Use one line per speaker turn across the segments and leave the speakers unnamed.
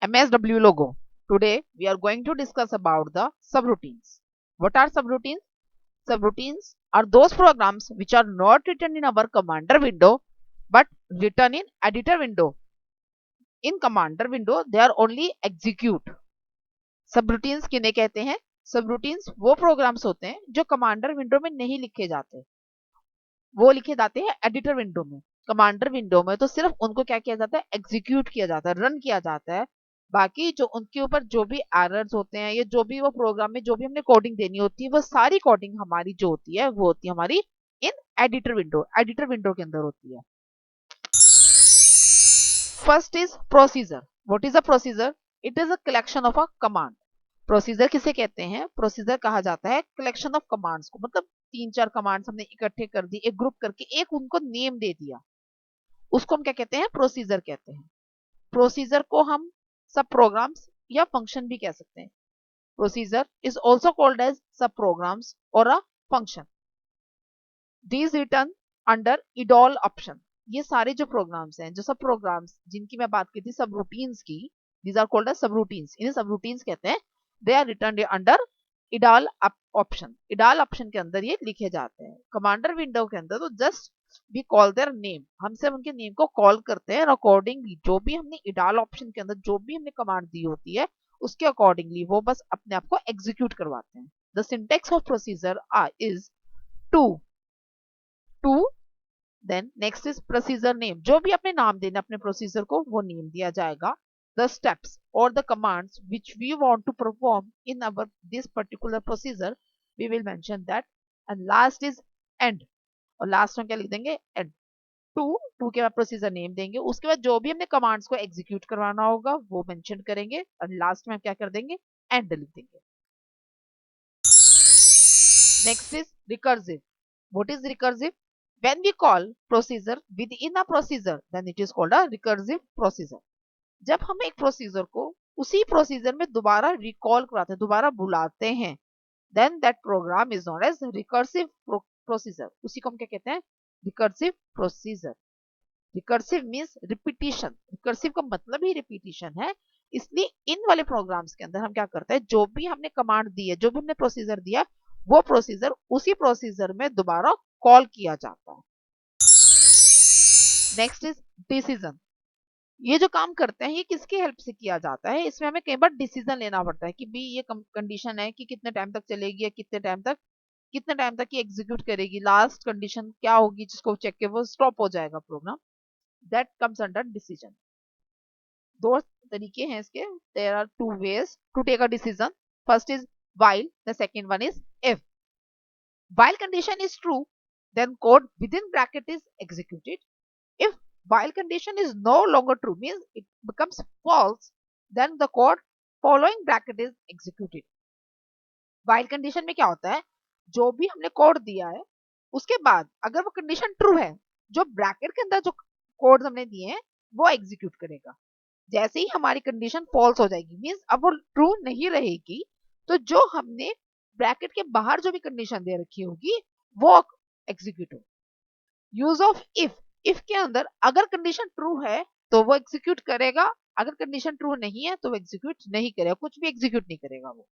MSW logo. Today we are going to discuss about the subroutines. What are subroutines? Subroutines are those programs which are not written in our commander window but written in editor window. In commander window they are only execute. Subroutines किन्हें कहते हैं? Subroutines वो programs होते हैं जो commander window में नहीं लिखे जाते, वो लिखे जाते हैं एडिटर विंडो में। कमांडर विंडो में तो सिर्फ उनको क्या किया जाता है, एग्जीक्यूट किया जाता है, रन किया जाता है। बाकी जो उनके ऊपर जो भी एरर्स होते हैं या जो भी वो प्रोग्राम में जो भी हमने कोडिंग देनी होती है, वो सारी कोडिंग हमारी जो होती है वो होती है हमारी इन एडिटर विंडो के अंदर होती है। First is procedure. What is a procedure? It is a collection of a command. Procedure किसे कहते हैं? प्रोसीजर कहा जाता है कलेक्शन ऑफ कमांड्स को, मतलब तीन चार कमांड्स हमने इकट्ठे कर दी, एक ग्रुप करके एक उनको नेम दे दिया, उसको हम क्या कहते हैं? प्रोसीजर कहते हैं। प्रोसीजर को हम सब प्रोग्राम्स या फंक्शन भी कह सकते हैं। Procedure is also called as sub programs और a function. These written under EDALL option. ये सारे जो प्रोग्राम्स हैं, जो सब प्रोग्राम्स जिनकी मैं बात की थी सब रूटीन्स की, these are called as sub routines, इन्हें सब रूटीन्स कहते हैं। They are written under EDALL option. EDALL option के अंदर ये लिखे जाते हैं। कमांडर विंडो के अंदर तो just we call their name, हम सिर्फ उनके नेम को कॉल करते हैं और अकॉर्डिंगली जो भी हमने इडाल ऑप्शन के अंदर जो भी हमने कमांड दी होती है उसके अकॉर्डिंगली वो बस अपने आप को एग्जीक्यूट करवाते हैं। The syntax of procedure is to to then next is procedure name. जो भी अपने नाम देना अपने प्रोसीजर को वो नेम दिया जाएगा। द स्टेप्स और the commands which we want to perform in our this particular procedure we will mention that. And last is end, और लास्ट में क्या लिख देंगे? एंड। टू के बाद प्रोसीजर नेम देंगे, उसके बाद जो भी हमने कमांड्स को एग्जीक्यूट करवाना होगा वो मेंशन करेंगे और लास्ट में हम क्या कर देंगे? एंड लिख देंगे। Next is recursive. What is recursive? when we call procedure within a procedure then it is called a recursive procedure। जब हम एक प्रोसीजर को उसी प्रोसीजर में दोबारा रिकॉल कराते हैं, दोबारा बुलाते हैं, then that program is known as recursive procedure। उसी को हम क्या कहते हैं? recursive procedure। recursive means repetition। recursive का मतलब ही repetition है। इसलिए इन वाले प्रोग्राम्स के अंदर हम क्या करते हैं, जो भी हमने कमांड दी है, जो भी हमने प्रोसीजर दिया, वो प्रोसीजर उसी प्रोसीजर में दोबारा कॉल किया जाता है। Next is decision. ये जो काम करते हैं ये किसकी हेल्प से किया जाता है? इसमें हमें कई बार डिसीजन लेना पड़ता है कि भी ये कंडीशन है कि कितने टाइम तक चलेगी या कितने टाइम तक ये एग्जीक्यूट करेगी, लास्ट कंडीशन क्या होगी जिसको चेक के वो स्टॉप हो जाएगा program. That comes under decision. दो तरीके हैं इसके। There are two ways to take a decision. First is while, the second one is if। while condition is true then code within bracket is executed। if while condition is no longer true means it becomes false then the code following bracket is executed। while condition में क्या होता है, जो भी हमने code दिया है उसके बाद अगर वो कंडीशन ट्रू है, जो ब्रैकेट के अंदर जो कोड हमने दिए हैं वो एग्जीक्यूट करेगा। जैसे ही हमारी कंडीशन फॉल्स हो जाएगी मींस अब वो ट्रू नहीं रहेगी, तो जो हमने ब्रैकेट के बाहर जो भी कंडीशन दे रखी होगी वो एग्जीक्यूट हो। यूज ऑफ इफ के अंदर अगर कंडीशन ट्रू है तो वो एग्जीक्यूट करेगा, अगर कंडीशन ट्रू नहीं है तो वो एग्जीक्यूट नहीं करेगा, कुछ भी एग्जीक्यूट नहीं करेगा वो।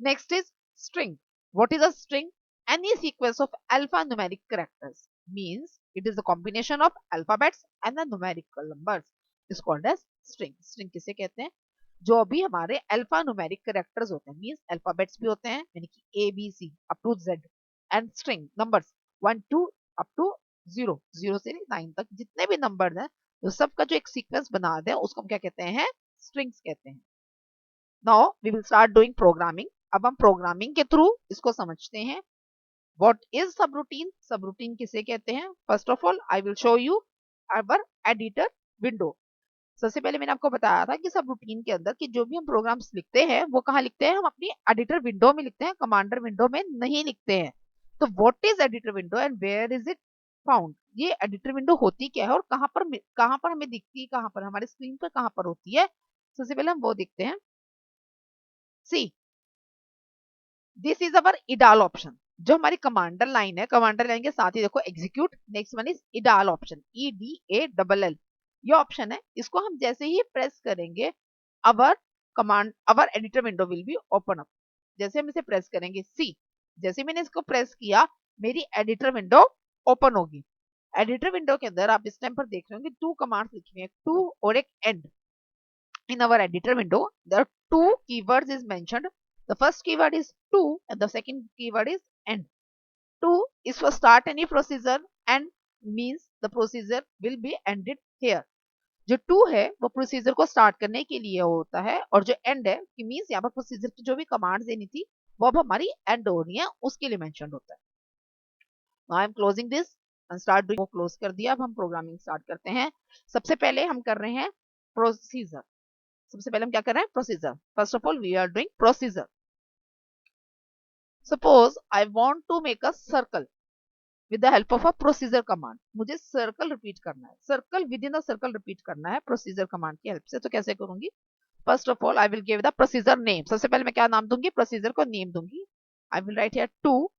Next is string. What is a string? Any sequence of alphanumeric characters means it is the combination of alphabets and the numerical numbers is called as string. String किसे कहते हैं? जो भी हमारे अल्फा न्यूमेरिक कैरेक्टर्स होते हैं, means alphabets भी होते हैं यानी कि ABC up to Z, and string numbers 1 2 up to 0, 0 से 9 तक जितने भी नंबर्स हैं तो सबका जो एक सीक्वेंस बना दे उसको हम क्या कहते हैं? स्ट्रिंग्स कहते हैं। Now we will start doing programming. अब हम प्रोग्रामिंग के थ्रू इसको समझते हैं। What is subroutine? सबरूटीन किसे कहते हैं? First of all I will show you our editor window. सबसे पहले मैंने आपको बताया था कि सब रूटीन के अंदर कि जो भी हम प्रोग्राम्स लिखते हैं वो कहाँ लिखते हैं? हम अपनी एडिटर विंडो में लिखते हैं, कमांडर विंडो में नहीं लिखते हैं। तो what is editor window and where is it found? ये एडिटर विंडो होती क्या है और कहाँ पर हमें दिखती है, कहाँ पर हमारे स्क्रीन पर कहाँ पर होती है? सबसे पहले हम वो देखते हैं। See, this is our EDALL option. जो हमारी कमांडर लाइन है, कमांडर लाइन के साथ ही देखो execute, next one is EDALL option, EDALL। ये ऑप्शन है, इसको हम जैसे ही प्रेस करेंगे our command, our editor window will be open up. जैसे हम इसे प्रेस करेंगे सी, जैसे मैंने इसको प्रेस किया मेरी एडिटर विंडो ओपन होगी। एडिटर विंडो के अंदर आप इस टाइम पर देख रहे होंगे 2 कमांड्स लिखी हुई हैं, टू और एक and. In our editor window there are two keywords is mentioned. The first keyword is to and the second keyword is end. To is for start any procedure and means the procedure will be ended here. जो to है वो procedure को start करने के लिए होता है, और जो एंड है कि मींस यहाँ पर प्रोसीजर की जो भी कमांड्स देनी थी वो अब हमारी एंड हो रही है, उसके लिए मेंशन होता है। Now I am closing this and start doing, वो क्लोज कर दिया। अब हम प्रोग्रामिंग स्टार्ट करते हैं। सबसे पहले हम कर रहे हैं प्रोसीजर। सबसे पहले हम क्या कर रहे हैं, procedure. First of all we are doing procedure. Suppose I want to make a circle with the help of a procedure command. मुझे सर्कल रिपीट करना है, circle within the circle repeat करना है प्रोसीजर कमांड की help से। तो कैसे करूंगी, first of all I will give the procedure name. सबसे पहले मैं क्या नाम दूंगी, प्रोसीजर को नेम दूंगी। I will write here to,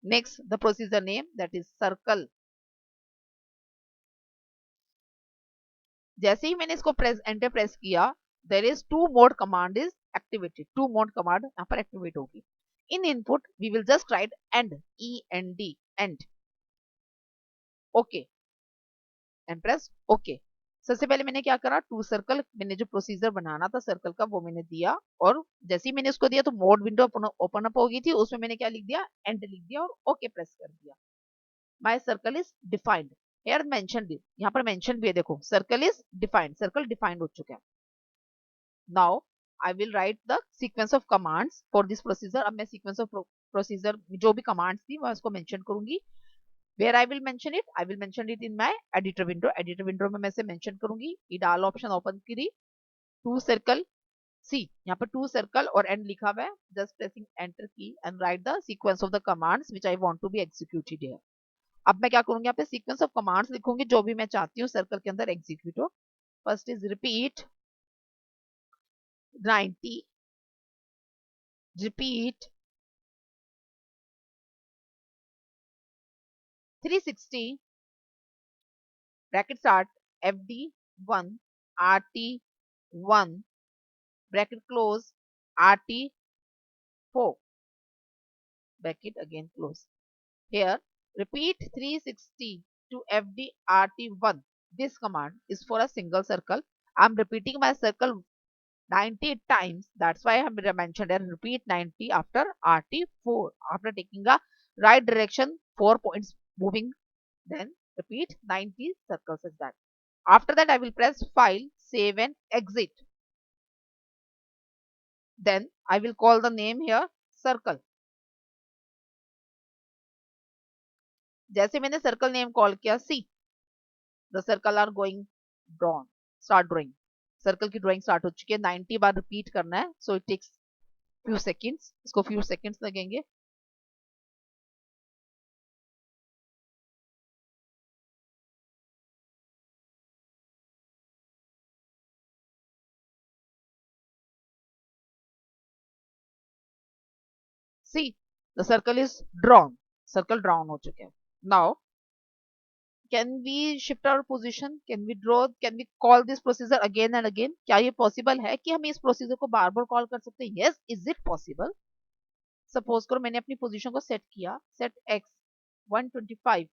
next the procedure name that is circle. जैसे ही मैंने इसको प्रेस एंटर प्रेस किया there is to mode command is activated, to mode command यहाँ पर एक्टिवेट होगी। In input we will just write end, E N D end, okay and press okay. सबसे पहले मैंने क्या करा, टू सर्कल, मैंने जो प्रोसीजर बनाना था सर्कल का वो मैंने दिया, और जैसे ही मैंने इसको दिया तो मोड विंडो ओपन अप हो गई थी, उसमें मैंने क्या लिख दिया, एंड लिख दिया और ओके प्रेस कर दिया। My circle is defined, here mention भी, यहाँ पर मेंशन भी है, देखो circle is defined, circle defined हो चुका है। Now I will right the sequence of commands for this procedure. अब मैं सीक्वेंस ऑफ प्रोसीजर जो भी कमांड्स थी मैं उसको मेंशन करूंगी। Where I will mention it, I will mention it in my editor window। editor window में मैं से mention करूंगी। ये डाल ऑप्शन ओपन करी, टू सर्कल सी, यहाँ पर टू सर्कल और एंड लिखा हुआ है, just pressing enter key and write the sequence of the commands which I want to be executed here. अब मैं क्या करूंगी, यहाँ पे सीक्वेंस ऑफ कमांड्स लिखूंगी जो भी मैं चाहती हूँ सर्कल के अंदर एग्जीक्यूट हो। First is repeat 90, repeat 360, bracket start fd1 rt1 bracket close rt4 bracket again close. Here repeat 360 to fdrt1. This command is for a single circle. I'm repeating my circle 90 times. That's why I have mentioned and repeat 90 after rt4. After taking a right direction 4 points moving, then repeat 90 circles like that. After that I will press file, save and exit. Then I will call the name here circle. जैसे मैंने circle name call किया, see the circle are going drawn, start drawing. Circle की drawing start हो चुकी है। 90 बार repeat करना है, so it takes few seconds, इसको फ्यू सेकंड्स लगेंगे। See the circle is drawn, circle drawn हो चुके हैं। Now can we shift our position, can we draw, can we call this procedure again and again? क्या ये possible है कि हम इस प्रोसीजर को बार बार कॉल कर सकते हैं? Yes, is it possible? Suppose करो मैंने अपनी पोजीशन को सेट किया, set x 125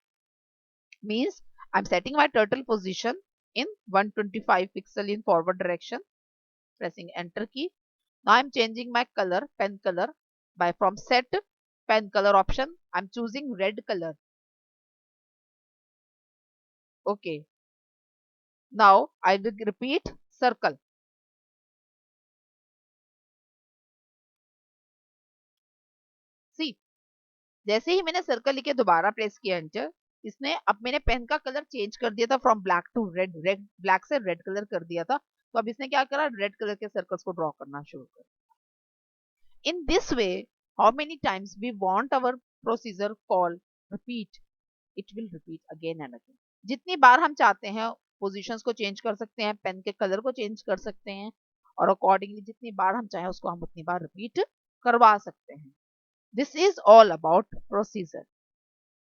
means I'm setting my turtle position in 125 pixel in forward direction, pressing enter key. Now I'm changing my color, pen color, by from set pen color option I'm choosing red color. Okay, now I will repeat circle. See, जैसे ही मैंने circle लिखे दोबारा press किया enter, इसने, अब मैंने pen का कलर चेंज कर दिया था from black to red, red black से रेड कलर कर दिया था, तो अब इसने क्या करा, रेड कलर के सर्कल्स को ड्रॉ करना शुरू कर। In this way, how many times we want our procedure call repeat, it will repeat again and again. जितनी बार हम चाहते हैं पोजीशंस को चेंज कर सकते हैं, पेन के कलर को चेंज कर सकते हैं, और अकॉर्डिंगली जितनी बार हम चाहें उसको हम उतनी बार रिपीट करवा सकते हैं। This is all about procedure.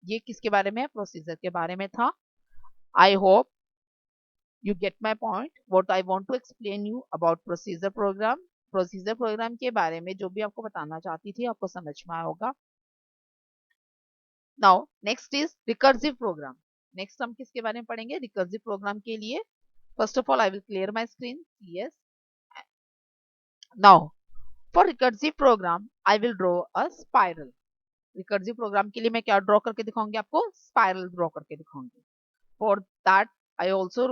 ये किसके बारे में है, प्रोसीजर के बारे में था। I hope You get my point? What I want to explain you about procedure program. Procedure program के बारे में जो भी आपको बताना चाहती थी आपको समझ में आया होगा. Now next is recursive program. Next हम किसके बारे में पढ़ेंगे? रिकर्सिव प्रोग्राम के लिए first of all I will clear my screen. Yes. Now for recursive program I will draw a spiral. Recursive program के लिए मैं क्या ड्रॉ करके दिखाऊंगी? आपको स्पाइरल ड्रॉ करके दिखाऊंगी. For that, I also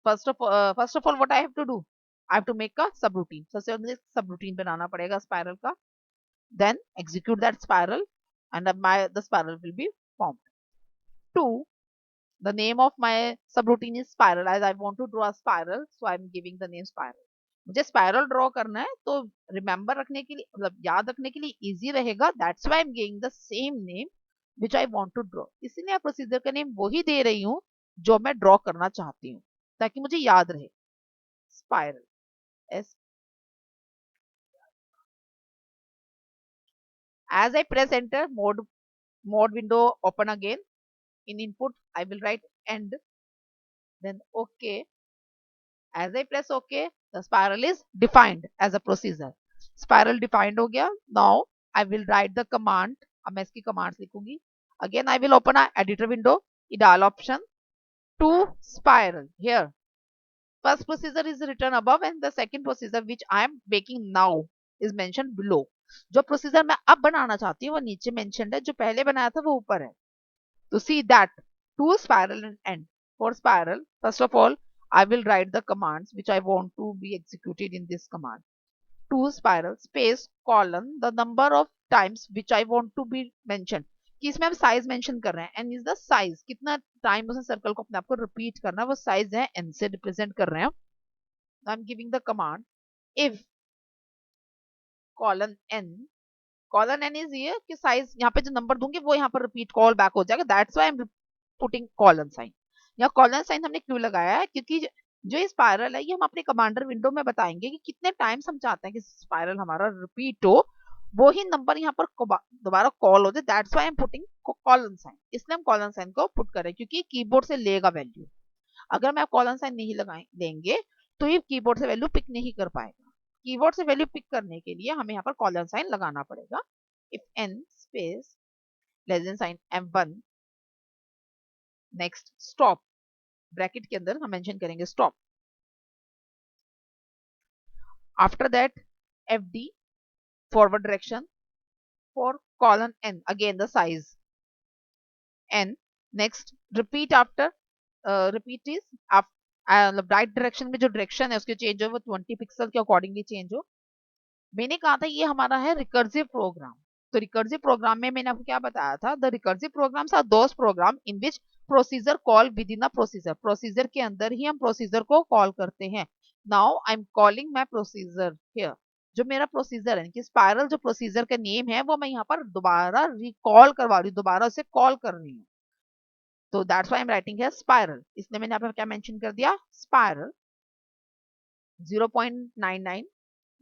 first of all, what I have to do? I have to make a subroutine. सबसे पहले subroutine बनाना पड़ेगा spiral का. Then execute that spiral, and the spiral will be formed. Two, the name of my subroutine is spiral. As I want to draw a spiral, so I am giving the name spiral. मुझे spiral draw करना है तो remember रखने के लिए मतलब याद रखने के लिए इजी रहेगा. That's why I am giving the same name which I want to draw. इसलिए प्रोसीजर का नेम वही दे रही हूँ जो मैं ड्रॉ करना चाहती हूँ ताकि मुझे याद रहे. Spiral. S. As I press enter, mode window open again. In input, I will write end. Then OK. As I press OK, the spiral is defined as a procedure. Spiral defined हो गया. Now I will write the command. अब मैं इसकी commands लिखूंगी. Again, I will open a editor window. Ideal option to spiral. Here, first procedure is written above and the second procedure which I am making now is mentioned below. जो procedure मैं अब बनाना चाहती हूँ वो नीचे mentioned है, जो पहले बनाया था वो ऊपर है. तो see that to spiral and end. For spiral first of all I will write the commands which I want to be executed in this command. To spiral space colon the number of times which I want to be mentioned. कि इसमें हम size mention कर रहे हैं. N is the size, कितना time उस circle को अपने आप को रिपीट करना है वो साइज है, एन से रिप्रेजेंट कर रहे हैं. I am giving the command if colon N is ये कि साइज यहाँ पे जो नंबर दूंगी वो यहाँ पर रिपीट कॉल बैक हो जाएगा. That's why I am putting colon sign. या कॉलन साइन हमने क्यों लगाया है? क्योंकि जो ये स्पाइरल है ये हम अपने कमांडर विंडो में बताएंगे कि कितने टाइम्स हम चाहते हैं कि स्पाइरल हमारा रिपीट हो, वो ही नंबर यहाँ पर दोबारा कॉल हो जाए. That's why I am putting colon sign. इसलिए हम कॉलन साइन को पुट करें क्योंकि कीबोर्ड से लेगा वैल्यू. अगर मैं कॉलन साइन नहीं लेंगे तो ये कीबोर्ड से वैल्यू पिक नहीं कर पाएगा. कीबोर्ड से वैल्यू पिक करने के लिए हमें यहाँ पर कॉलन साइन लगाना पड़ेगा. If N space less then sign M1 next stop. Bracket के अंदर हम मेंशन करेंगे stop. After that FD forward direction for colon N. Again the size N. Next repeat after repeat is मतलब राइट डायरेक्शन में जो डायरेक्शन है उसके चेंज हो वो 20 पिक्सल के अकॉर्डिंगली चेंज हो. मैंने कहा था ये हमारा है रिकर्सिव प्रोग्राम. तो रिकर्सिव प्रोग्राम में मैंने आपको क्या बताया था? The recursive programs are those program in which procedure call within a procedure. Procedure के अंदर ही हम प्रोसीजर को कॉल करते हैं. Now I am calling my procedure here. जो मेरा प्रोसीजर है कि स्पाइरल जो प्रोसीजर का नेम है वो मैं यहाँ पर दोबारा रिकॉल करवा रही हूँ, दोबारा उसे कॉल कर रही हूँ. तो that's why I am writing here spiral. इसलिए मैंने यहाँ पर क्या मेंशन कर दिया? Spiral 0.99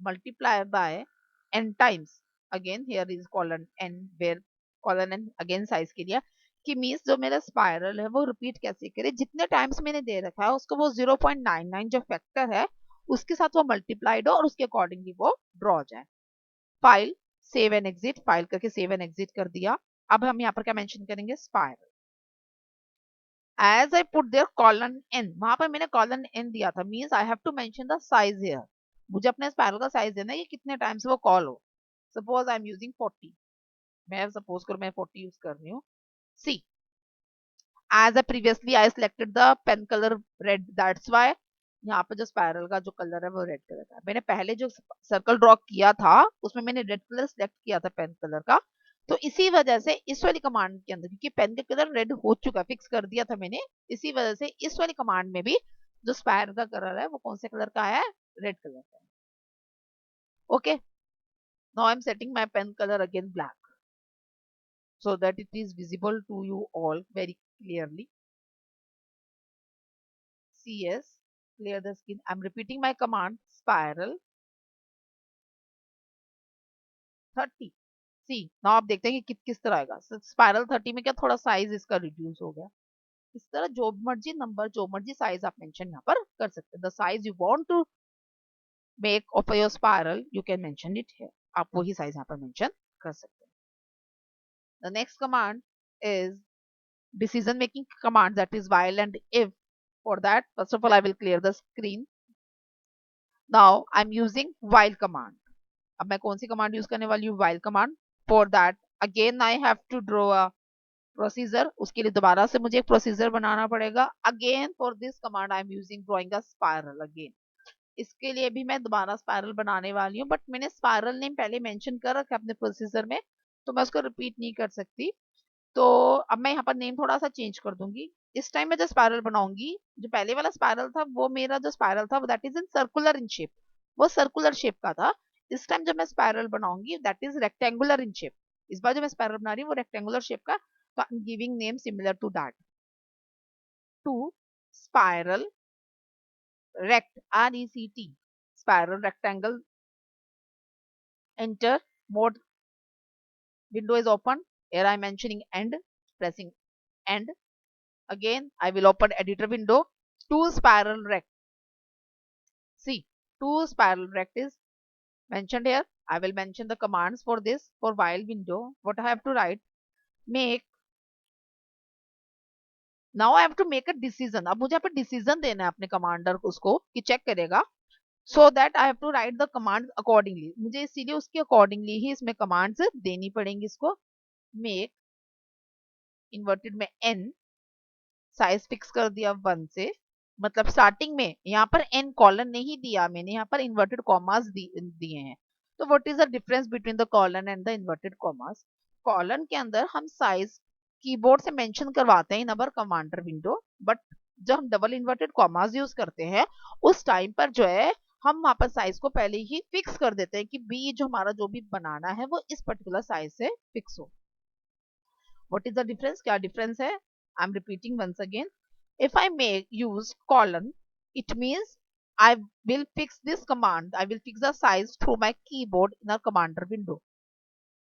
multiplied by n times. Again here is colon n where colon n again size के लिए कि मीन्स जो मेरा स्पाइरल है वो रिपीट कैसे करे, जितने टाइम्स मैंने दे रखा है उसको वो 0.99 जो फैक्टर है उसके साथ वो मल्टीप्लाइड हो और उसके अकॉर्डिंगली वो ड्रॉ जाए. File save and exit. File करके सेव एंड एग्जिट कर दिया. अब हम यहाँ पर क्या मेंशन करेंगे? Spiral. As I put there colon n, वहां पर मैंने कॉलन n दिया था, means I have to mention the size here. मुझे अपने स्पाइरल का साइज देना है कि कितने टाइम्स वो कॉल हो. Suppose I am using 40. मैं सपोज करो मैं 40 यूज कर रही हूँ. See as a previously I selected the pen colour red. That's why यहाँ पे जो स्पाइरल का जो कलर है वो रेड कलर का. मैंने पहले जो सर्कल ड्रॉ किया था उसमें मैंने रेड कलर सिलेक्ट किया था पेन कलर का. तो इसी वजह से इस वाली कमांड के अंदर क्योंकि पेन का कलर रेड हो चुका फिक्स कर दिया था मैंने, इसी वजह से इस वाली कमांड में भी जो स्पायर का कलर है वो कौन से कलर का है? रेड कलर का है. Okay. Now I am setting my pen colour again black so that it is visible to you all very clearly. CS clear the screen. I'm repeating my command spiral 30. See now आप देखते हैं कि किस तरह आएगा. Spiral 30 में क्या थोड़ा साइज इसका रिड्यूस हो गया. इस तरह जो मर्जी नंबर, जो मर्जी साइज आप मेंशन यहाँ पर कर सकते हैं. The size you want to make of your spiral you can mention it here. आप वही साइज यहाँ पर मेंशन कर सकते हैं. The next command is decision making command, that is while and if. For that, first of all, I will clear the screen. Now I'm using while command. अब मैं कौन सी कमांड यूज करने वाली हूँ? while command. For that again I have to draw a procedure. उसके लिए दोबारा से मुझे एक प्रोसीजर बनाना पड़ेगा. Again for this command I am using drawing a spiral again. इसके लिए भी मैं दोबारा स्पाइरल बनाने वाली हूँ, बट मैंने स्पाइरल नेम पहले मेंशन कर रखा है अपने प्रोसीजर में, तो मैं उसको रिपीट नहीं कर सकती. तो अब मैं यहाँ पर नेम थोड़ा सा चेंज कर दूंगी. इस टाइम मैं जो स्पाइरल बनाऊंगी, जो पहले वाला स्पाइरल था वो मेरा जो स्पाइरल था that is in circular in shape, वो सर्कुलर शेप का था. इस टाइम जब मैं स्पाइरल बनाऊंगी that is rectangular in shape. इस बार जो मैं स्पाइरल बना रही हूँ वो रेक्टेंगुलर शेप का, तो I am giving name similar to that, to spiral rect, RECT, spiral rectangle. Enter. Mode window is open. Here I am mentioning end, pressing end. Again I will open editor window. Two spiral rect. See, two spiral rect is mentioned here. I will mention the commands for this. For while window, what I have to write? Make. Now I have to make a decision. अब मुझे यहाँ पर decision देना है अपने commander को, उसको कि चेक करेगा. So that I have to write the command accordingly. मुझे इसीलिए उसके अकॉर्डिंगली ही इसमें कमांड्स देनी पड़ेंगी इसको. मेक इन्वर्टेड में n, साइज फिक्स कर दिया 1 से. मतलब स्टार्टिंग में यहाँ पर n कॉलन नहीं दिया मैंने, यहाँ पर इन्वर्टेड कॉमास दिए हैं. तो what is the difference between the colon and the inverted commas? Colon के अंदर हम साइज कीबोर्ड से मेंशन करवाते हैं इन अवर कमांडर विंडो, बट जब हम डबल इन्वर्टेड कॉमास यूज करते हैं उस टाइम पर जो है हम वहां पर साइज को पहले ही फिक्स कर देते हैं कि बी जो हमारा जो भी बनाना है वो इस पर्टिकुलर साइज से फिक्स हो. What is the difference? क्या डिफरेंस है? I am repeating once again. If I may use colon, it means I will fix this command. I will fix the size through my keyboard in a commander window.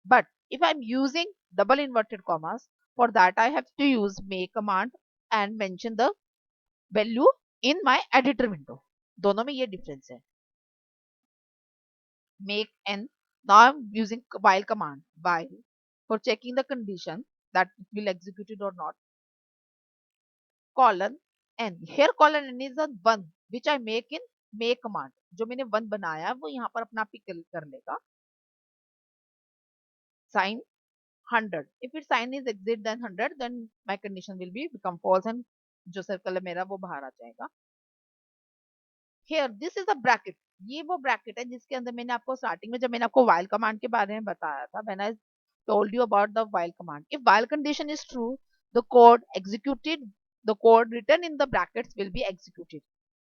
But if I'm using double inverted commas, for that I have to use make command and mention the value in my editor window. दोनों में ये difference है. Make n. Now I'm using while command. While for checking the condition that it will execute it or not. Colon n. Here colon n is the one which I make in make command. जो मैंने one बनाया वो यहाँ पर अपना pick कर लेगा. Sign 100. If its sign is exit then 100, then my condition will be become false and जो सर्कल है मेरा वो बाहर आ जाएगा. Here this is a bracket. ये वो ब्रैकेट है जिसके अंदर मैंने आपको स्टार्टिंग में जब मैंने आपको while कमांड के बारे में बताया था, when I told you about the while command. If while condition is true, the code executed, the code written in the brackets will be executed.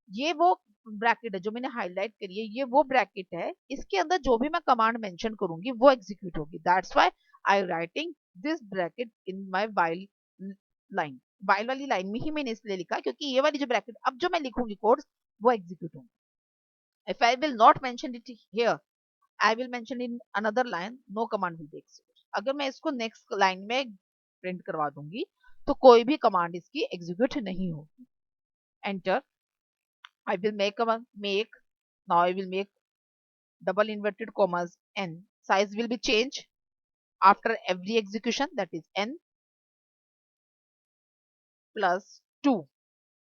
ये वो ब्रैकेट है जो मैंने हाईलाइट करी है, ये वो ब्रैकेट है. इसके अंदर जो भी मैं कमांड मेंशन करूंगी वो एग्जीक्यूट होगी. That's why I writing this bracket in my while line. While वाली लाइन में ही मैंने इसलिए लिखा क्योंकि ये वाली जो ब्रैकेट अब जो मैं लिखूंगी कोड वो एग्जीक्यूट होंगे. If I will not mention it here, I will mention in another line, no command will be execute. अगर मैं इसको नेक्स्ट लाइन में प्रिंट करवा दूंगी तो कोई भी कमांड इसकी एग्जीक्यूट नहीं होगी. Enter. I will make. Now I will make double inverted commas n. Size will be changed after every execution, that is n plus 2.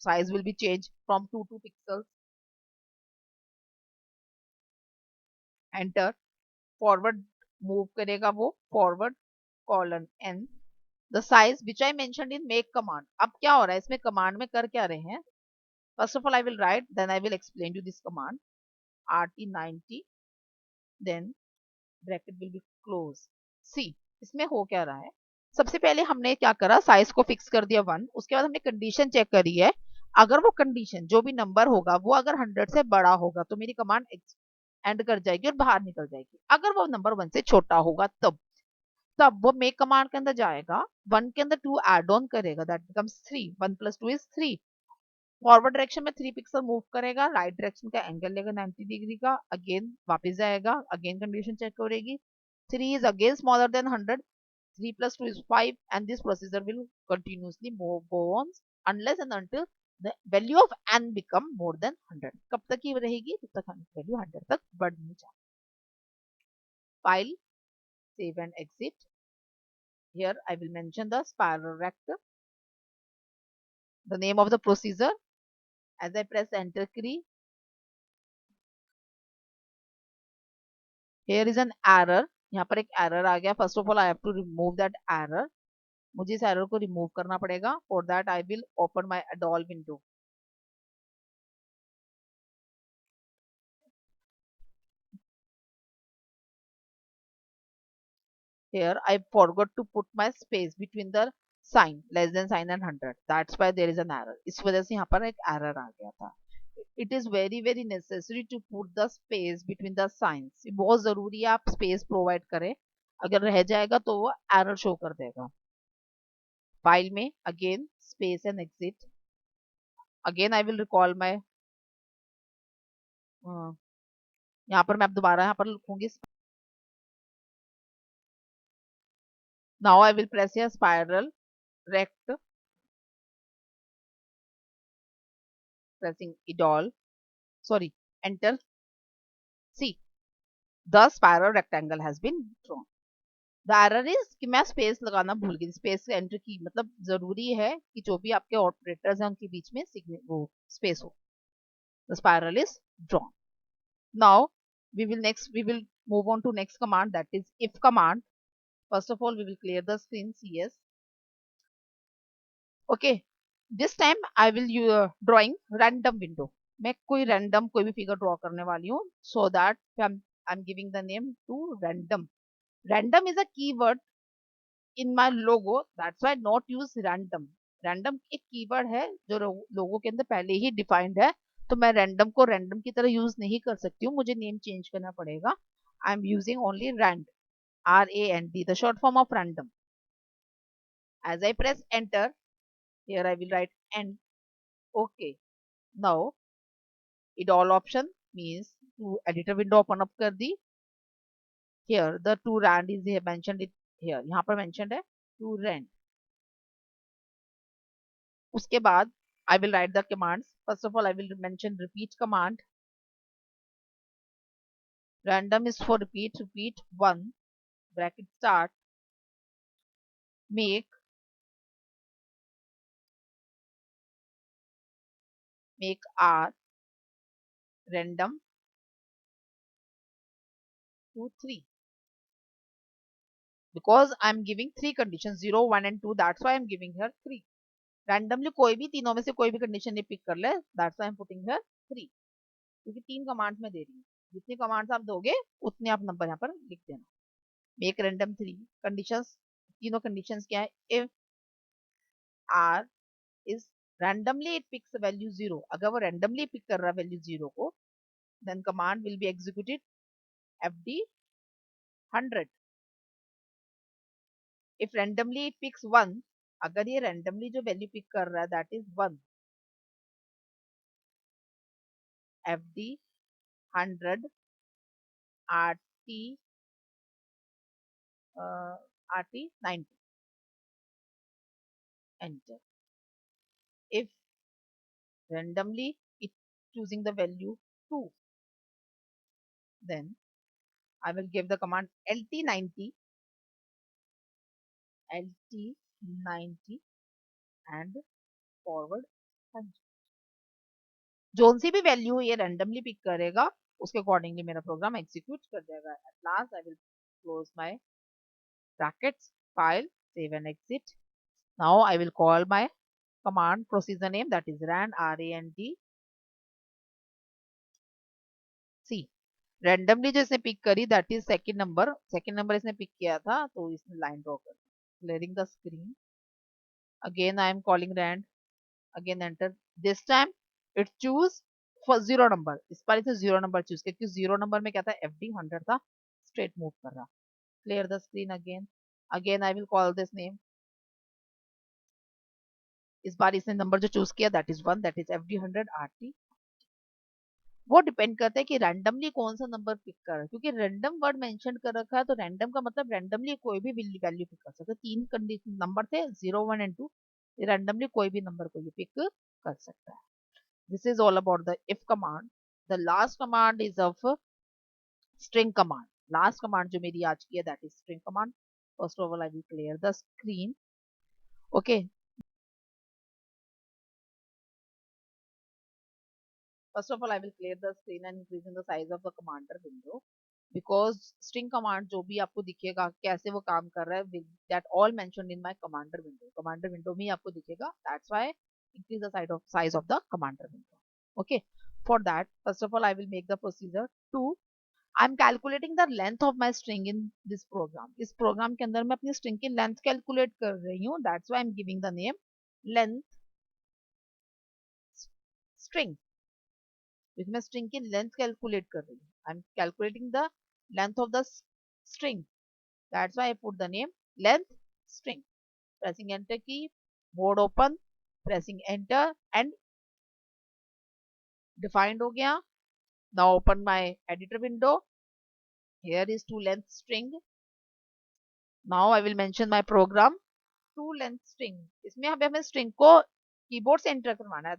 Size will be changed from 2 to pixels. Enter. Forward move करेगा वो forward colon n. The size which I mentioned in make command. अब क्या हो रहा है इसमें command में कर क्या रहे हैं? First of all, I will write, then I will explain you this command. RT90, then bracket will be close. See, इसमें हो क्या रहा है? सबसे पहले हमने क्या करा, साइज को फिक्स कर दिया 1. उसके बाद हमने कंडीशन चेक करी है. अगर वो कंडीशन जो भी नंबर होगा वो अगर 100 से बड़ा होगा तो मेरी कमांड एंड कर जाएगी और बाहर निकल जाएगी. अगर वो नंबर 1 से छोटा होगा तब वो मेक कमांड के अंदर जाएगा, 1 के अंदर 2 एड ऑन करेगा, दैट बिकम्स 3. 1 + 2 = 3. फॉरवर्ड डायरेक्शन में 3 पिक्सल मूव करेगा, राइट डायरेक्शन का एंगल लेगा 90 डिग्री का, अगेन वापस जाएगा, अगेन कंडीशन चेक करेगी. 3 is again smaller than 100. 3 + 2 = 5, and this procedure will continuously go on unless and until the value of n become more than 100. कब तक ये रहेगी? जब तक वैल्यू 100 तक बढ़ नहीं जाए. File, save and exit. Here I will mention the spiral rector, the name of the procedure. As I press enter key, here is an error. यहाँ पर एक error आ गया. First of all, I have to remove that error. मुझे इस error को remove करना पड़ेगा. For that, I will open my ADOL window. Here, I forgot to put my space between the sign, less than sign and 100. That's why there is an error. इस वजह से यहाँ पर एक error आ गया था. It is very necessary to put the space between the signs. बहुत जरूरी है आप space provide करें. अगर रह जाएगा तो वो error show कर देगा. File में again space and exit. Again I will recall my यहाँ पर मैं अब दोबारा यहाँ पर लिखूंगी. Now I will press here spiral rect, pressing ADOL. Sorry, enter. See, the spiral rectangle has been drawn. The error is कि मैं स्पेस लगाना भूल गई. स्पेस एंटर की मतलब जरूरी है कि जो भी आपके ऑपरेटर्स हैं उनके बीच में वो स्पेस हो. The spiral is drawn. Now we will move on to next command, that is if command. First of all, we will clear the screen CS. Okay, this time I will drawing random window. मैं कोई random कोई भी figure draw करने वाली हूँ. So that I'm giving the name to random. Random is a keyword in my logo. That's why not use random. Random एक keyword है जो लोगो के अंदर पहले ही डिफाइंड है. तो मैं रैंडम को रैंडम की तरह यूज नहीं कर सकती हूँ. मुझे नेम चेंज करना पड़ेगा. I am using only rand, RAND, the short form of random. As I press enter, here I will write end. Okay. Now ADOL option means to editor window open up कर दी. Here the to rand is here mentioned it here. यहाँ पर mentioned है to rand. उसके बाद I will write the commands. First of all, I will mention repeat command. Random is for repeat. Repeat 1 bracket start make R random 2 3. Because I am giving 3 conditions 0 1 and 2. That's why I am giving here 3. Randomly कोई भी तीनों में से कोई भी condition नहीं pick कर ले. That's why I am putting here 3. क्योंकि 3 कमांड्स में दे रही हूँ. जितनी कमांड्स आप दोगे उतने आप नंबर यहाँ पर लिख देना. Make random 3 conditions. तीनों कंडीशंस क्या है? If R is randomly it picks the value 0. अगर वो randomly pick कर रहा है value 0 को, then command will be executed fd 100. If randomly it picks 1, अगर ये randomly जो value pick कर रहा है that is 1, fd 100 rt rt 90. Enter. If randomly it choosing the value 2, then I will give the command lt90 and forward 100. Zone सी भी value ये randomly pick करेगा उसके अकॉर्डिंगली मेरा प्रोग्राम एग्जीक्यूट कर देगा. At last I will close my brackets, file, save and exit. Now I will call my command procedure name, that is rand. See randomly जो इसने pick करी that is second number इसने pick किया था तो इसने लाइन ड्रॉ कर. Clearing the screen. Again I am calling rand. Again enter. This time it choose for 0 number. इस बार इसे 0 नंबर चूज किया क्योंकि 0 नंबर में क्या था? FD 100 था. स्ट्रेट मूव कर रहा. Clear the screen again I will call this name. इस बार इसने नंबर जो चूज किया that is 1, that is FD 100 RT. वो डिपेंड करता है कि रैंडमली कौन सा नंबर पिक कर रहा है. क्योंकि रैंडम वर्ड मेंशन कर रखा है तो रैंडम का मतलब रैंडमली कोई भी वैल्यू पिक कर सकता है. 3 कंडीशन नंबर थे 0 1 एंड 2. रैंडमली कोई भी नंबर को ये पिक कर सकता है. This is all about the if command. The last command is of string command. Last command जो मेरी आज की है that is string command. First of all I will clear the screen. Okay, first of all I will clear the screen and increasing the size of the commander window because string command जो भी आपको दिखेगा कैसे वो काम कर रहा है that all mentioned in my commander window में ही आपको दिखेगा. That's why increase the size of the commander window. Okay, for that first of all I will make the procedure to I'm calculating the length of my string in this program. इस program के अंदर मैं अपनी string की length calculate कर रही हूँ. That's why I'm giving the name length string. क्योंकि मैं स्ट्रिंग की लेंथ कैलकुलेट कर रही हूँ. I am calculating the length of the string. That's why I put the name length string. Pressing enter key, mode open, pressing enter end defined हो गया. Now open my editor window. Here is to length string. Now I will mention my program to length string. इसमें हमें string को keyboard से enter करवाना है.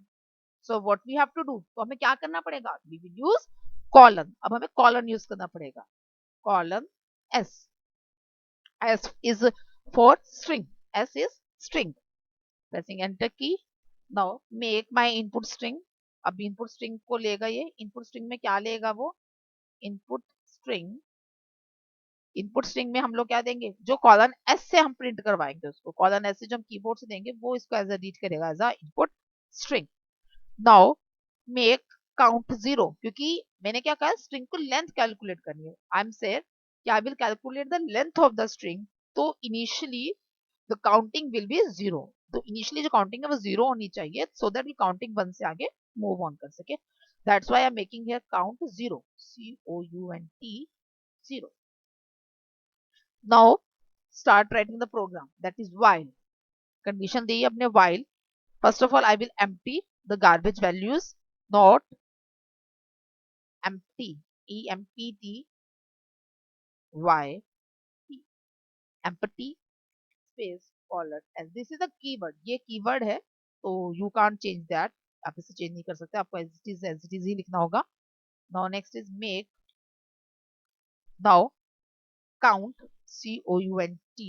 So what we have to do, तो हमें क्या करना पड़ेगा, वी विल यूज कॉलन. अब हमें कॉलन यूज करना पड़ेगा. colon s. S is for string. S is string. Pressing enter key. Now make my input string. अब input string को लेगा ये. input string में क्या लेगा वो, input string. input string में हम लोग क्या देंगे, जो कॉलन s से हम प्रिंट करवाएंगे उसको, कॉलन s से जो हम कीबोर्ड से देंगे वो इसको एज अ रीड करेगा as a input string. Now make count 0, क्योंकि मैंने क्या कहा, स्ट्रिंग को लेंथ कैलकुलेट करनी है. आई एम सेड कि I will calculate the length of the string. तो initially the counting will be 0. तो इनिशियली जो काउंटिंग है वो 0 होनी चाहिए सो दैट वी काउंटिंग 1 से आगे मूव ऑन कर सके. That's why I am making here count 0. COUNT 0. Now start writing the program, that is while. Condition दी अपने while. First of all I will empty the garbage values, not empty, empty, y, empty space colon, and this is a keyword. ये keyword है तो you can't change that. आप इसे change नहीं कर सकते, आपको as it is ही लिखना होगा. Now next is make. Now count, COUNT.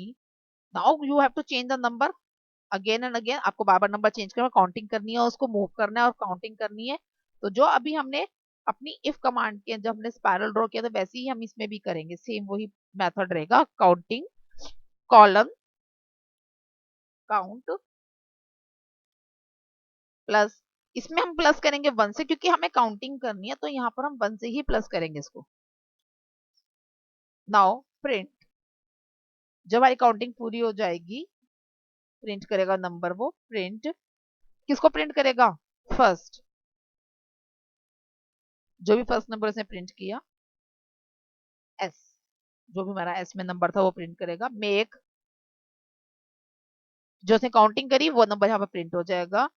Now you have to change the number again and again. आपको बार बार नंबर चेंज करना, काउंटिंग करनी है, उसको मूव करना है और काउंटिंग करनी है. तो जो अभी हमने अपनी इफ कमांड के जब हमने स्पाइरल ड्रॉ किया था वैसे ही हम इसमें भी करेंगे. सेम वही मेथड रहेगा. काउंटिंग कॉलन काउंट प्लस, इसमें हम प्लस करेंगे 1 से क्योंकि हमें काउंटिंग करनी है, तो यहाँ पर हम 1 से ही प्लस करेंगे इसको. Now print. जब हमारी काउंटिंग पूरी हो जाएगी प्रिंट करेगा नंबर. वो प्रिंट किसको प्रिंट करेगा, फर्स्ट. जो भी फर्स्ट नंबर उसने प्रिंट किया, एस, जो भी हमारा एस में नंबर था वो प्रिंट करेगा. मेक, जो उसने काउंटिंग करी वो नंबर यहाँ पर प्रिंट हो जाएगा.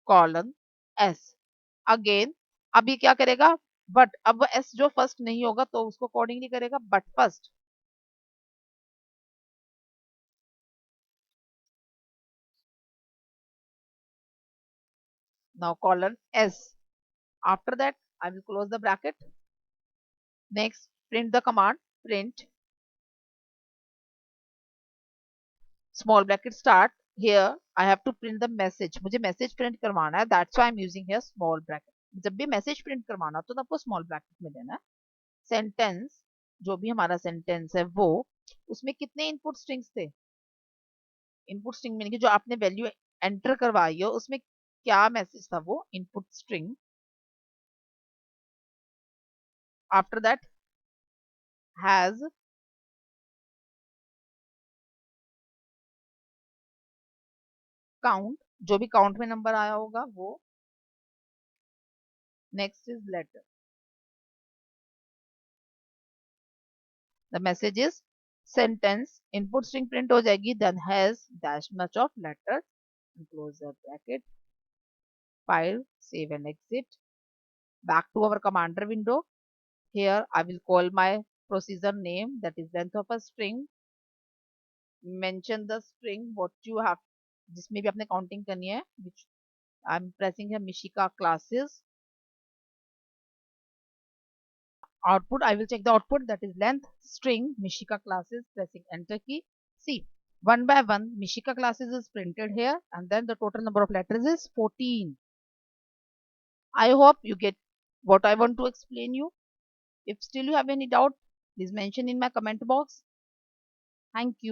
Colon S. अगेन अब ये क्या करेगा, बट अब एस जो फर्स्ट नहीं होगा तो उसको अकॉर्डिंगली करेगा, but first. Now colon S. After that I will close the bracket. Next print the command print small bracket start. Here I have to print the message. मुझे message print करवाना है. That's why I'm using here small bracket. जब भी message print करवाना तो आपको small bracket में देना है. Sentence, जो भी हमारा sentence है वो, उसमें कितने input strings थे, input string में जो आपने वैल्यू एंटर करवाई हो उसमें क्या मैसेज था, वो input string. After that has count, जो भी काउंट में नंबर आया होगा वो. Next is letter. The message is sentence. Input string print हो जाएगी. Then has dash much of letter. Close the bracket. File save and exit. Back to our commander window. Here I will call my procedure name, that is length of a string. Mention the string what you have जिसमें भी आपने counting करनी है, which I'm pressing here Mishika classes. Output, I will check the output, that is length string Mishika classes, pressing enter key. See, one by one Mishika classes is printed here, and then the total number of letters is 14. I hope you get what I want to explain you. If still you have any doubt, please mention in my comment box. Thank you.